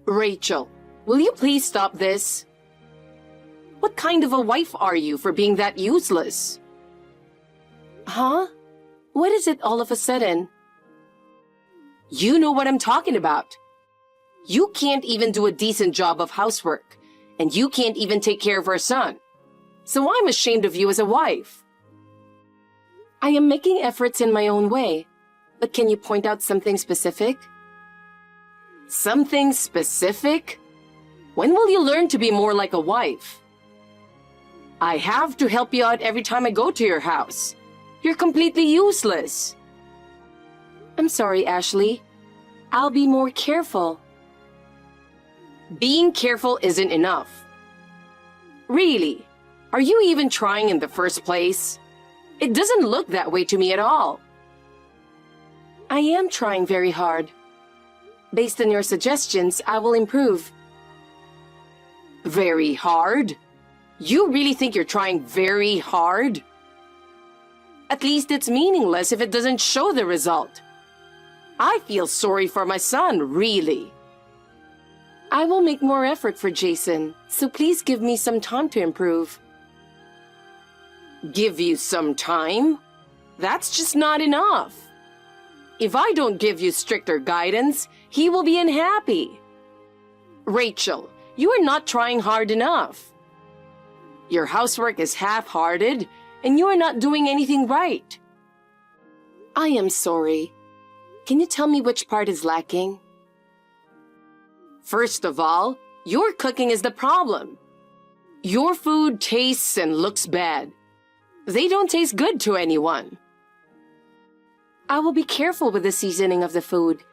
Rachel, will you please stop this? What kind of a wife are you for being that useless? Huh? What is it all of a sudden? You know what I'm talking about. You can't even do a decent job of housework, and you can't even take care of our son. So I'm ashamed of you as a wife. I am making efforts in my own way, but can you point out something specific? Something specific? When will you learn to be more like a wife? I have to help you out every time I go to your house. You're completely useless. I'm sorry, Ashley. I'll be more careful. Being careful isn't enough. Really? Are you even trying in the first place? It doesn't look that way to me at all. I am trying very hard. Based on your suggestions, I will improve. Very hard? You really think you're trying very hard? At least it's meaningless if it doesn't show the result. I feel sorry for my son, really. I will make more effort for Jason, so please give me some time to improve. Give you some time? That's just not enough. If I don't give you stricter guidance, he will be unhappy. Rachel, you are not trying hard enough. Your housework is half-hearted, and you are not doing anything right. I am sorry. Can you tell me which part is lacking? First of all, your cooking is the problem. Your food tastes and looks bad. They don't taste good to anyone. I will be careful with the seasoning of the food.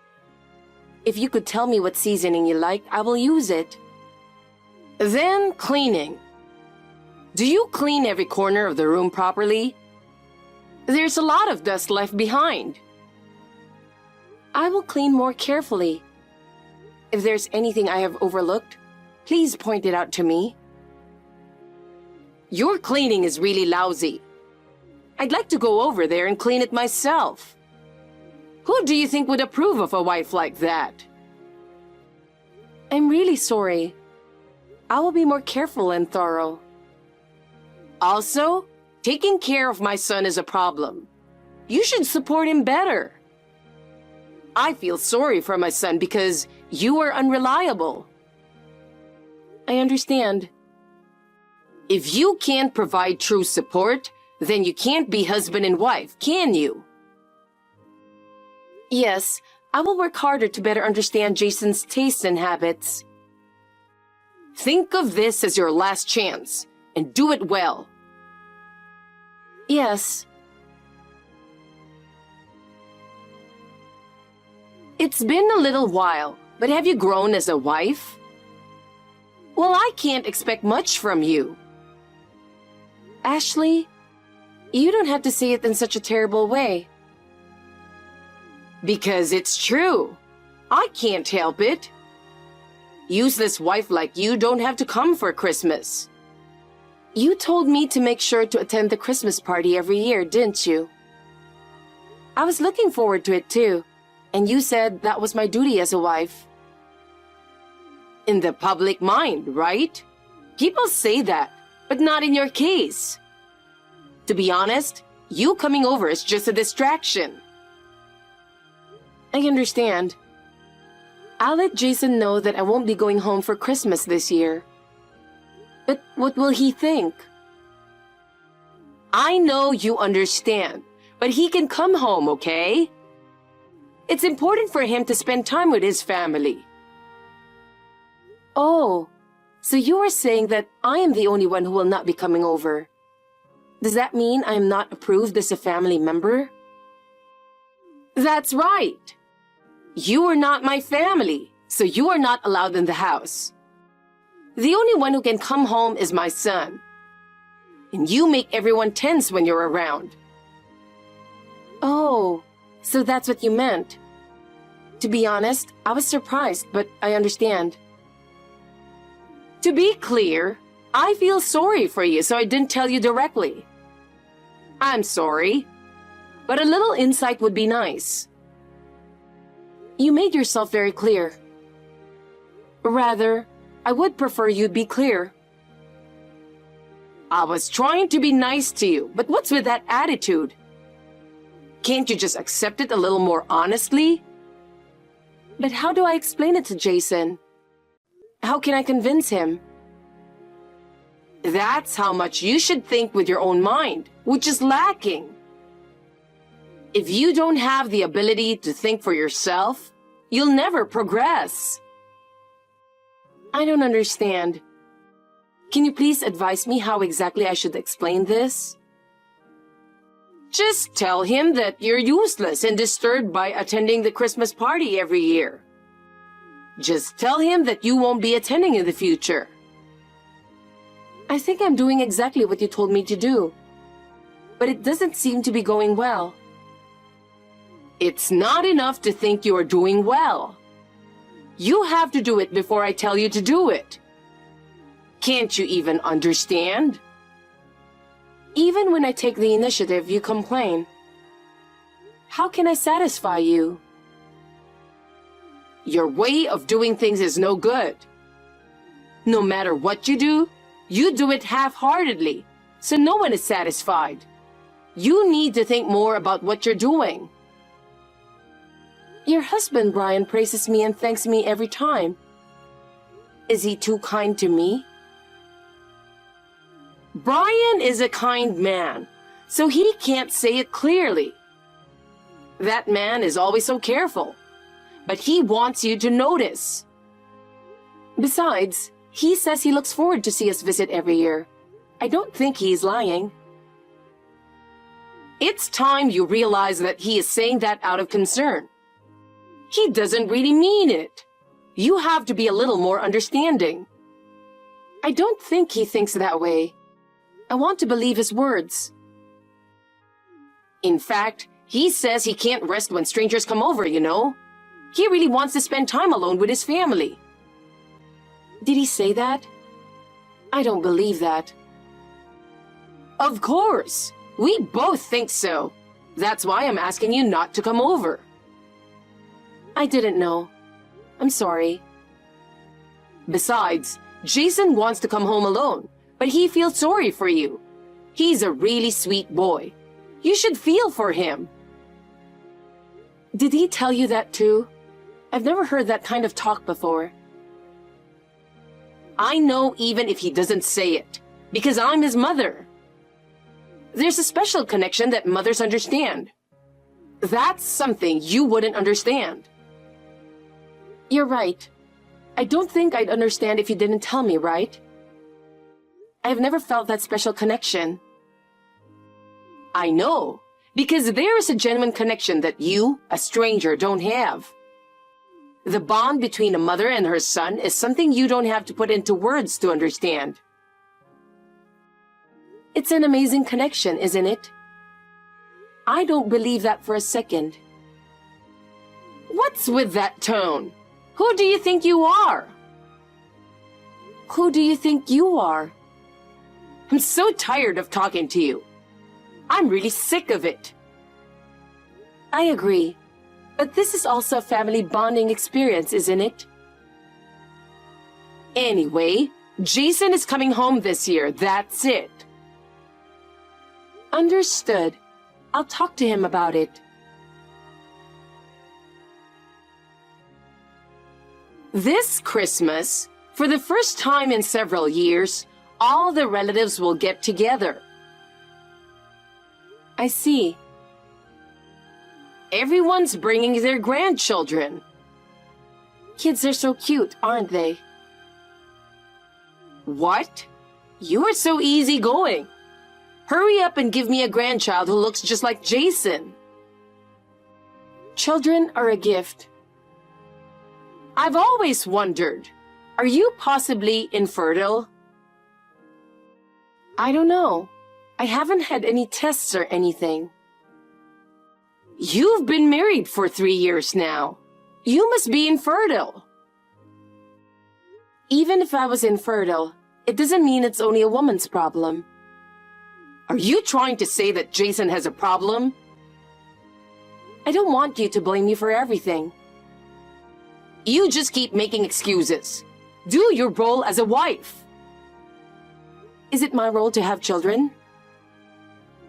If you could tell me what seasoning you like, I will use it. Then cleaning. Do you clean every corner of the room properly? There's a lot of dust left behind. I will clean more carefully. If there's anything I have overlooked, please point it out to me. Your cleaning is really lousy. I'd like to go over there and clean it myself. Who do you think would approve of a wife like that? I'm really sorry. I will be more careful and thorough. Also, taking care of my son is a problem. You should support him better. I feel sorry for my son because you are unreliable. I understand. If you can't provide true support, then you can't be husband and wife, can you? Yes, I will work harder to better understand Jason's tastes and habits. Think of this as your last chance, and do it well. Yes. It's been a little while, but have you grown as a wife? Well, I can't expect much from you. Ashley, you don't have to say it in such a terrible way. Because it's true. I can't help it. Useless wife like you don't have to come for Christmas. You told me to make sure to attend the Christmas party every year, didn't you? I was looking forward to it too, and you said that was my duty as a wife. In the public mind, right? People say that, but not in your case. To be honest, you coming over is just a distraction. I understand. I'll let Jason know that I won't be going home for Christmas this year. But what will he think? I know you understand, but he can come home, okay? It's important for him to spend time with his family. Oh, so you are saying that I am the only one who will not be coming over. Does that mean I am not approved as a family member? That's right. You are not my family, so you are not allowed in the house. The only one who can come home is my son. And you make everyone tense when you're around. Oh, so that's what you meant. To be honest, I was surprised, but I understand. To be clear, I feel sorry for you, so I didn't tell you directly. I'm sorry, but a little insight would be nice. You made yourself very clear. Rather, I would prefer you be clear. I was trying to be nice to you, but what's with that attitude? Can't you just accept it a little more honestly? But how do I explain it to Jason? How can I convince him? That's how much you should think with your own mind, which is lacking. If you don't have the ability to think for yourself, you'll never progress. I don't understand. Can you please advise me how exactly I should explain this? Just tell him that you're useless and disturbed by attending the Christmas party every year. Just tell him that you won't be attending in the future. I think I'm doing exactly what you told me to do, but it doesn't seem to be going well. It's not enough to think you are doing well. You have to do it before I tell you to do it. Can't you even understand? Even when I take the initiative, you complain. How can I satisfy you? Your way of doing things is no good. No matter what you do it half-heartedly, so no one is satisfied. You need to think more about what you're doing. Your husband, Brian, praises me and thanks me every time. Is he too kind to me? Brian is a kind man, so he can't say it clearly. That man is always so careful, but he wants you to notice. Besides, he says he looks forward to see us visit every year. I don't think he's lying. It's time you realize that he is saying that out of concern. He doesn't really mean it. You have to be a little more understanding. I don't think he thinks that way. I want to believe his words. In fact, he says he can't rest when strangers come over, you know. He really wants to spend time alone with his family. Did he say that? I don't believe that. Of course. We both think so. That's why I'm asking you not to come over. I didn't know. I'm sorry. Besides, Jason wants to come home alone, but he feels sorry for you. He's a really sweet boy. You should feel for him. Did he tell you that too? I've never heard that kind of talk before. I know even if he doesn't say it, because I'm his mother. There's a special connection that mothers understand. That's something you wouldn't understand. You're right. I don't think I'd understand if you didn't tell me, right? I've never felt that special connection. I know, because there is a genuine connection that you, a stranger, don't have. The bond between a mother and her son is something you don't have to put into words to understand. It's an amazing connection, isn't it? I don't believe that for a second. What's with that tone? Who do you think you are? Who do you think you are? I'm so tired of talking to you. I'm really sick of it. I agree. But this is also a family bonding experience, isn't it? Anyway, Jason is coming home this year, that's it. Understood. I'll talk to him about it. This Christmas, for the first time in several years, all the relatives will get together. I see. Everyone's bringing their grandchildren. Kids are so cute, aren't they? What? You are so easygoing. Hurry up and give me a grandchild who looks just like Jason. Children are a gift. I've always wondered, are you possibly infertile? I don't know. I haven't had any tests or anything. You've been married for 3 years now. You must be infertile. Even if I was infertile, it doesn't mean it's only a woman's problem. Are you trying to say that Jason has a problem? I don't want you to blame me for everything. You just keep making excuses. Do your role as a wife. Is it my role to have children?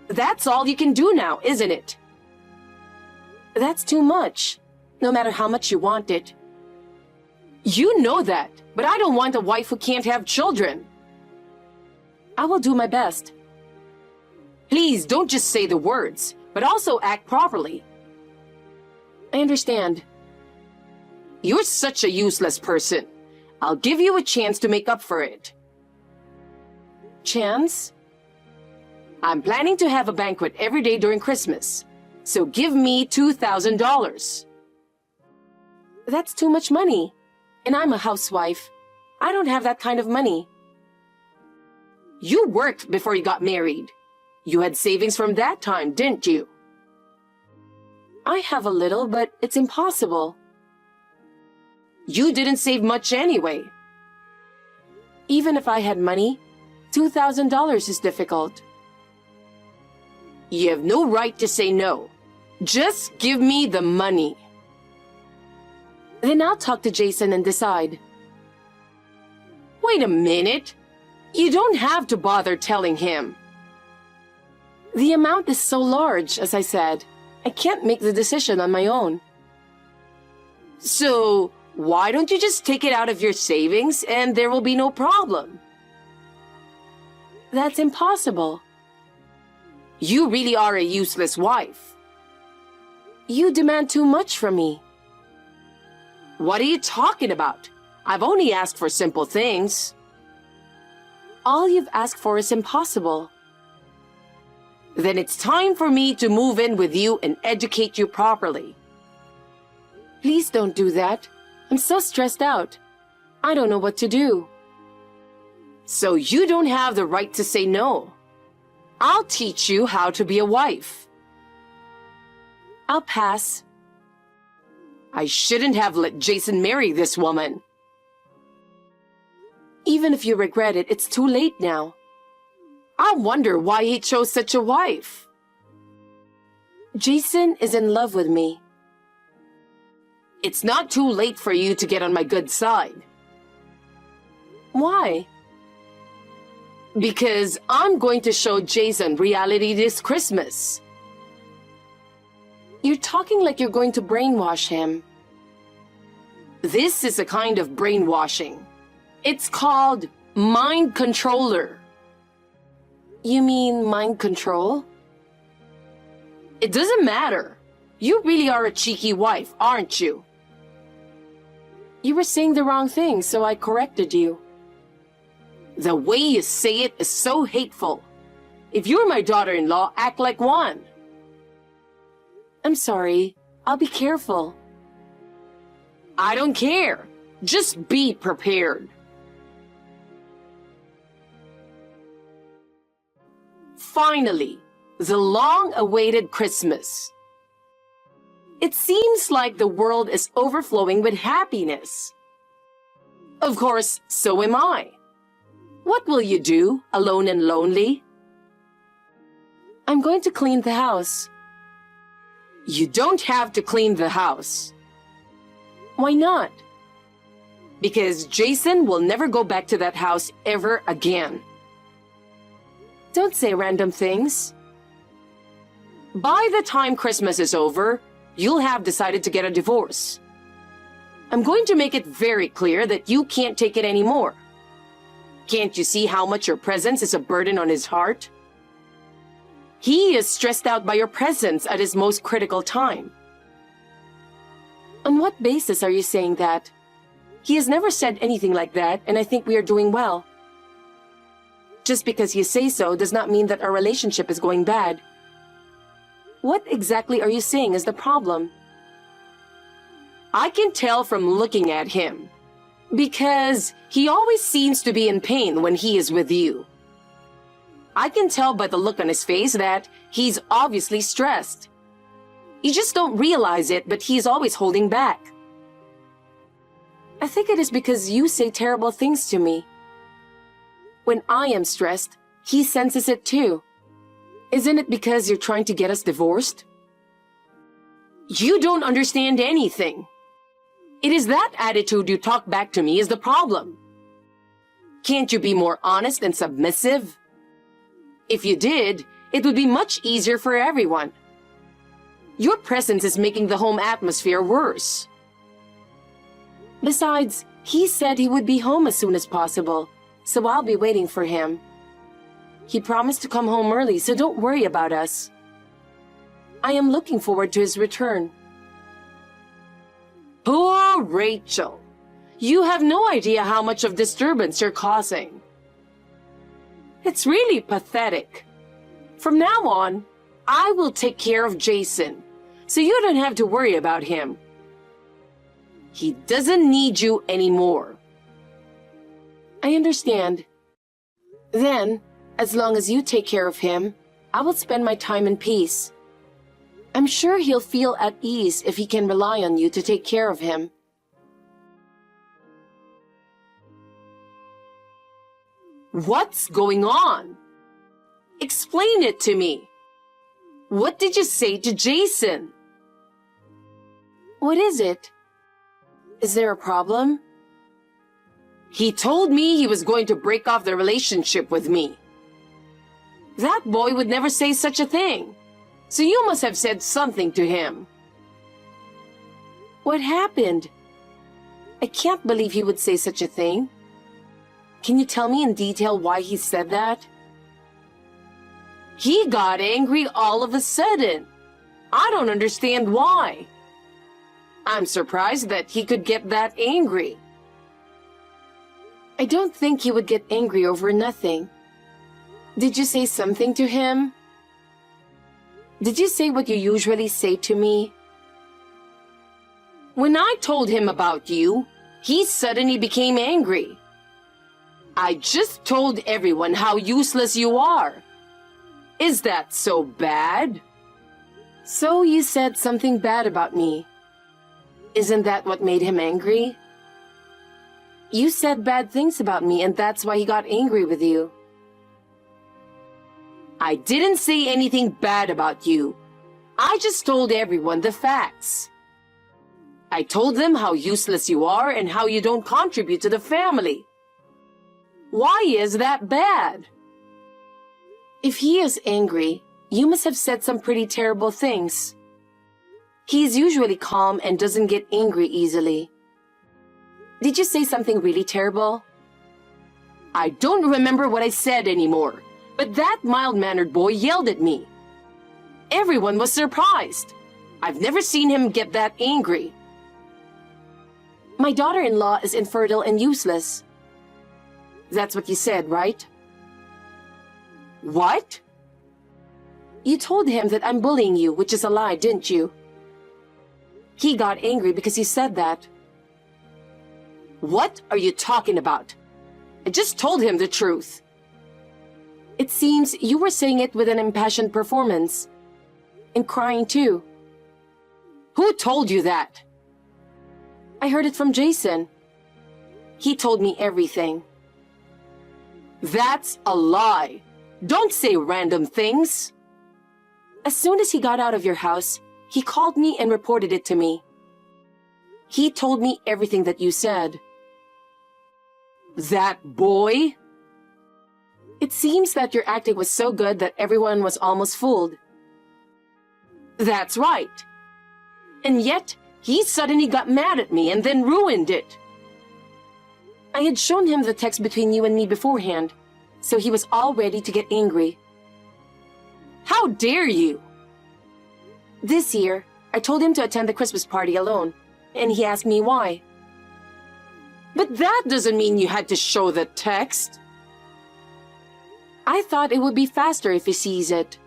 That's all you can do now, isn't it? That's too much, no matter how much you want it. You know that, but I don't want a wife who can't have children. I will do my best. Please don't just say the words, but also act properly. I understand. You're such a useless person. I'll give you a chance to make up for it. Chance? I'm planning to have a banquet every day during Christmas, so give me $2,000. That's too much money, and I'm a housewife. I don't have that kind of money. You worked before you got married. You had savings from that time, didn't you? I have a little, but it's impossible. You didn't save much anyway. Even if I had money, $2,000 is difficult. You have no right to say no. Just give me the money. Then I'll talk to Jason and decide. Wait a minute. You don't have to bother telling him. The amount is so large, as I said. I can't make the decision on my own. So, why don't you just take it out of your savings and there will be no problem? That's impossible. You really are a useless wife. You demand too much from me. What are you talking about? I've only asked for simple things. All you've asked for is impossible. Then it's time for me to move in with you and educate you properly. Please don't do that. I'm so stressed out. I don't know what to do. So you don't have the right to say no. I'll teach you how to be a wife. I'll pass. I shouldn't have let Jason marry this woman. Even if you regret it, it's too late now. I wonder why he chose such a wife. Jason is in love with me. It's not too late for you to get on my good side. Why? Because I'm going to show Jason reality this Christmas. You're talking like you're going to brainwash him. This is a kind of brainwashing. It's called mind controller. You mean mind control? It doesn't matter. You really are a cheeky wife, aren't you? You were saying the wrong thing, so I corrected you. The way you say it is so hateful. If you're my daughter-in-law, act like one. I'm sorry. I'll be careful. I don't care. Just be prepared. Finally, the long-awaited Christmas. It seems like the world is overflowing with happiness. Of course, so am I. What will you do, alone and lonely? I'm going to clean the house. You don't have to clean the house. Why not? Because Jason will never go back to that house ever again. Don't say random things. By the time Christmas is over, you'll have decided to get a divorce. I'm going to make it very clear that you can't take it anymore. Can't you see how much your presence is a burden on his heart? He is stressed out by your presence at his most critical time. On what basis are you saying that? He has never said anything like that, and I think we are doing well. Just because you say so does not mean that our relationship is going bad. What exactly are you saying is the problem? I can tell from looking at him, because he always seems to be in pain when he is with you. I can tell by the look on his face that he's obviously stressed. You just don't realize it, but he's always holding back. I think it is because you say terrible things to me. When I am stressed, he senses it too. Isn't it because you're trying to get us divorced? You don't understand anything. It is that attitude you talk back to me is the problem. Can't you be more honest and submissive? If you did, it would be much easier for everyone. Your presence is making the home atmosphere worse. Besides, he said he would be home as soon as possible, so I'll be waiting for him. He promised to come home early, so don't worry about us. I am looking forward to his return. Poor Rachel. You have no idea how much of disturbance you're causing. It's really pathetic. From now on, I will take care of Jason, so you don't have to worry about him. He doesn't need you anymore. I understand. Then, as long as you take care of him, I will spend my time in peace. I'm sure he'll feel at ease if he can rely on you to take care of him. What's going on? Explain it to me. What did you say to Jason? What is it? Is there a problem? He told me he was going to break off the relationship with me. That boy would never say such a thing. So you must have said something to him. What happened? I can't believe he would say such a thing. Can you tell me in detail why he said that? He got angry all of a sudden. I don't understand why. I'm surprised that he could get that angry. I don't think he would get angry over nothing. Did you say something to him? Did you say what you usually say to me? When I told him about you, he suddenly became angry. I just told everyone how useless you are. Is that so bad? So you said something bad about me. Isn't that what made him angry? You said bad things about me, and that's why he got angry with you. I didn't say anything bad about you. I just told everyone the facts. I told them how useless you are and how you don't contribute to the family. Why is that bad? If he is angry, you must have said some pretty terrible things. He is usually calm and doesn't get angry easily. Did you say something really terrible? I don't remember what I said anymore, but that mild-mannered boy yelled at me. Everyone was surprised. I've never seen him get that angry. My daughter-in-law is infertile and useless. That's what you said, right? What? You told him that I'm bullying you, which is a lie, didn't you? He got angry because you said that. What are you talking about? I just told him the truth. It seems you were saying it with an impassioned performance. And crying too. Who told you that? I heard it from Jason. He told me everything. That's a lie. Don't say random things. As soon as he got out of your house, he called me and reported it to me. He told me everything that you said. That boy? It seems that your acting was so good that everyone was almost fooled. That's right. And yet, he suddenly got mad at me and then ruined it. I had shown him the text between you and me beforehand, so he was all ready to get angry. How dare you? This year, I told him to attend the Christmas party alone, and he asked me why. But that doesn't mean you had to show the text. I thought it would be faster if he sees it.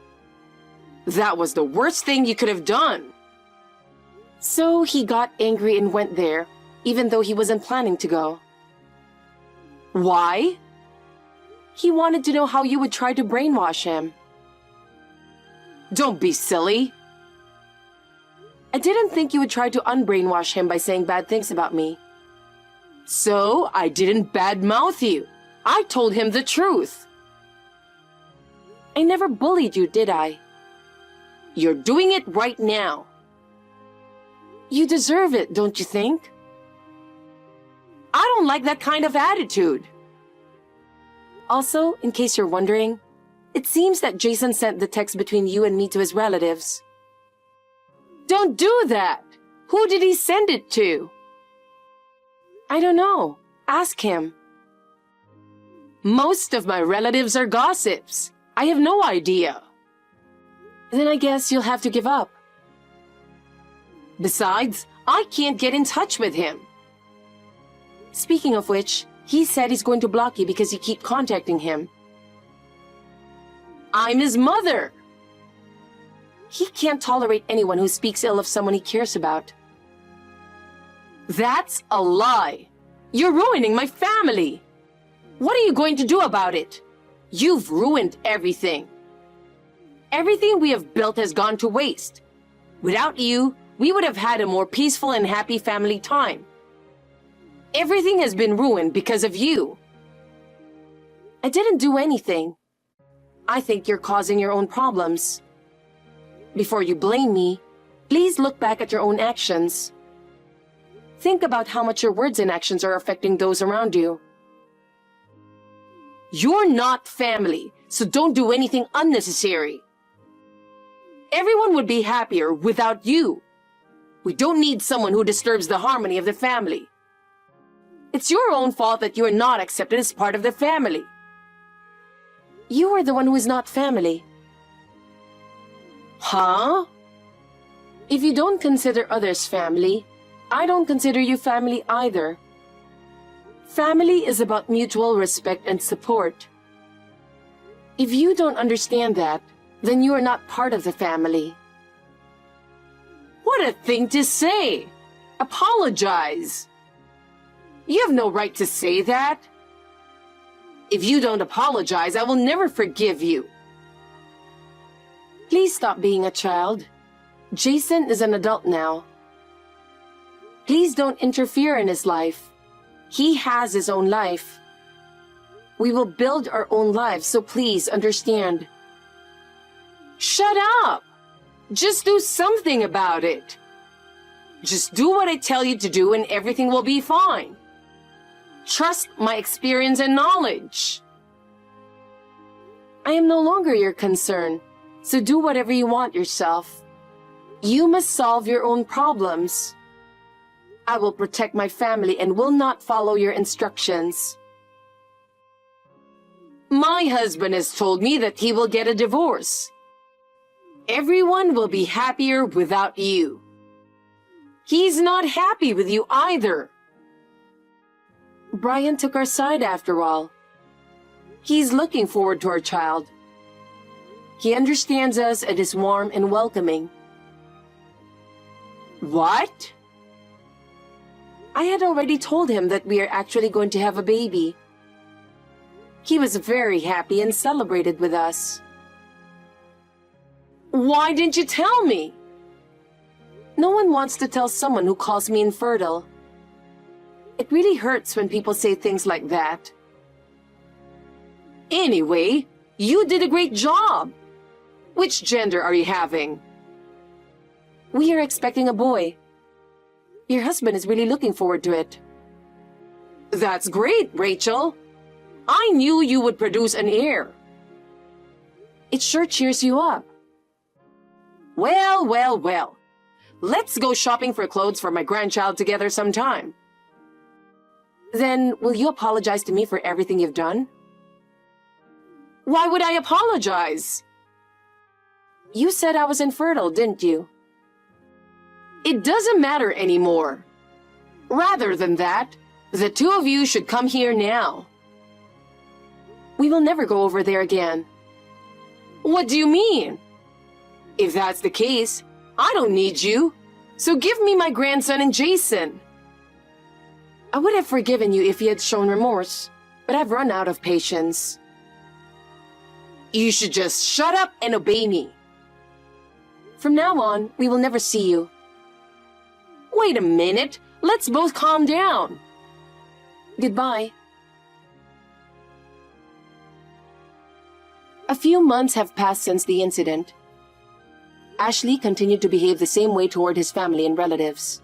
That was the worst thing you could have done. So he got angry and went there, even though he wasn't planning to go. Why? He wanted to know how you would try to brainwash him. Don't be silly. I didn't think you would try to unbrainwash him by saying bad things about me. So I didn't badmouth you. I told him the truth. I never bullied you, did I? You're doing it right now. You deserve it, don't you think? I don't like that kind of attitude. Also, in case you're wondering, it seems that Jason sent the text between you and me to his relatives. Don't do that! Who did he send it to? I don't know. Ask him. Most of my relatives are gossips. I have no idea. Then I guess you'll have to give up. Besides, I can't get in touch with him. Speaking of which, he said he's going to block you because you keep contacting him. I'm his mother. He can't tolerate anyone who speaks ill of someone he cares about. That's a lie. You're ruining my family. What are you going to do about it? You've ruined everything. Everything we have built has gone to waste. Without you, we would have had a more peaceful and happy family time. Everything has been ruined because of you. I didn't do anything. I think you're causing your own problems. Before you blame me, please look back at your own actions. Think about how much your words and actions are affecting those around you. You're not family, so don't do anything unnecessary. Everyone would be happier without you. We don't need someone who disturbs the harmony of the family. It's your own fault that you are not accepted as part of the family. You are the one who is not family. Huh? If you don't consider others family, I don't consider you family either. Family is about mutual respect and support. If you don't understand that, then you are not part of the family. What a thing to say! Apologize! You have no right to say that. If you don't apologize, I will never forgive you. Please stop being a child. Jason is an adult now. Please don't interfere in his life. He has his own life. We will build our own lives, so please understand. Shut up! Just do something about it. Just do what I tell you to do and everything will be fine. Trust my experience and knowledge. I am no longer your concern, so do whatever you want yourself. You must solve your own problems. I will protect my family and will not follow your instructions. My husband has told me that he will get a divorce. Everyone will be happier without you. He's not happy with you either. Brian took our side after all. He's looking forward to our child. He understands us and is warm and welcoming. What? I had already told him that we are actually going to have a baby. He was very happy and celebrated with us. Why didn't you tell me? No one wants to tell someone who calls me infertile. It really hurts when people say things like that. Anyway, you did a great job. Which gender are you having? We are expecting a boy. Your husband is really looking forward to it. That's great, Rachel. I knew you would produce an heir. It sure cheers you up. Well, well, well. Let's go shopping for clothes for my grandchild together sometime. Then, will you apologize to me for everything you've done? Why would I apologize? You said I was infertile, didn't you? It doesn't matter anymore. Rather than that, the two of you should come here now. We will never go over there again. What do you mean? If that's the case, I don't need you. So give me my grandson and Jason. I would have forgiven you if you had shown remorse, but I've run out of patience. You should just shut up and obey me. From now on, we will never see you. Wait a minute. Let's both calm down. Goodbye. A few months have passed since the incident. Ashley continued to behave the same way toward his family and relatives.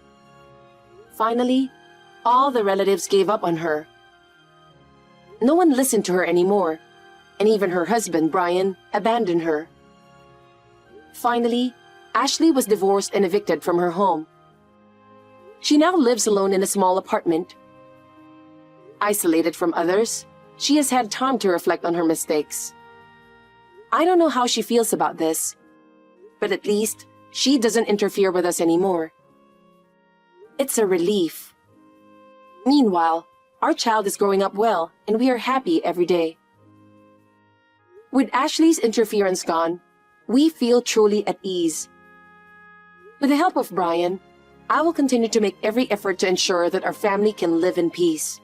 Finally, all the relatives gave up on her. No one listened to her anymore, and even her husband, Brian, abandoned her. Finally, Ashley was divorced and evicted from her home. She now lives alone in a small apartment. Isolated from others, she has had time to reflect on her mistakes. I don't know how she feels about this, but at least she doesn't interfere with us anymore. It's a relief. Meanwhile, our child is growing up well, and we are happy every day. With Ashley's interference gone, we feel truly at ease. With the help of Brian, I will continue to make every effort to ensure that our family can live in peace.